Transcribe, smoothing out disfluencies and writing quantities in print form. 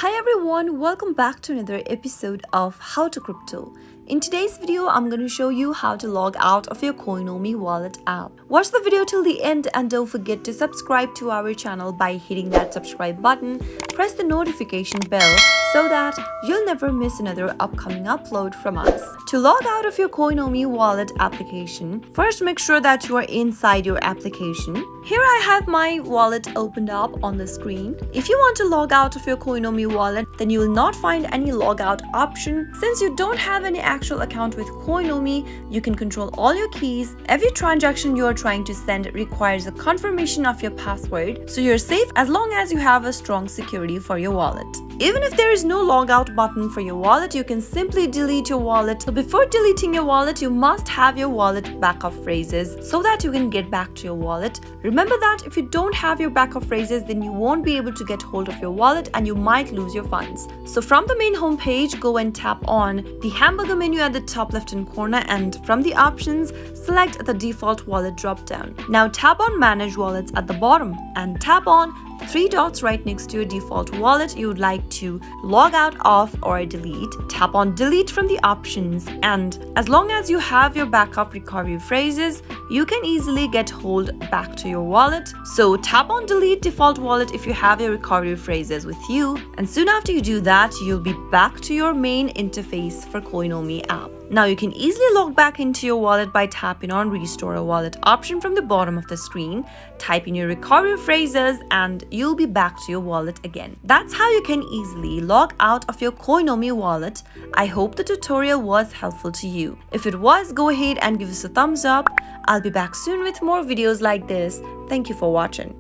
Hi everyone, welcome back to another episode of How to Crypto. In today's video, I'm going to show you how to log out of your Coinomi wallet app. Watch the video till the end and don't forget to subscribe to our channel by hitting that subscribe button. Press the notification bell so that you'll never miss another upcoming upload from us. To log out of your Coinomi wallet application, first make sure that you are inside your application. Here I have my wallet opened up on the screen. If you want to log out of your Coinomi wallet, then you will not find any logout option. Since you don't have any actual account with Coinomi, you can control all your keys. Every transaction you are trying to send requires a confirmation of your password, so you're safe as long as you have a strong security for your wallet. Even if there is no logout button for your wallet, you can simply delete your wallet. So before deleting your wallet, you must have your wallet backup phrases so that you can get back to your wallet. Remember that if you don't have your backup phrases, then you won't be able to get hold of your wallet and you might lose your funds. So from the main home page, go and tap on the hamburger menu at the top left hand corner, and from the options, select the default wallet drop down. Now tap on manage wallets at the bottom and tap on three dots right next to your default wallet you would like to log out of or delete. Tap on delete from the options, and as long as you have your backup recovery phrases, you can easily get hold back to your wallet. So tap on delete default wallet if you have your recovery phrases with you, and soon after you do that, you'll be back to your main interface for Coinomi app. Now you can easily log back into your wallet by tapping on restore a wallet option from the bottom of the screen. Type in your recovery phrases and you'll be back to your wallet again. That's how you can easily log out of your Coinomi wallet. I hope the tutorial was helpful to you. If it was, go ahead and give us a thumbs up. I'll be back soon with more videos like this. Thank you for watching.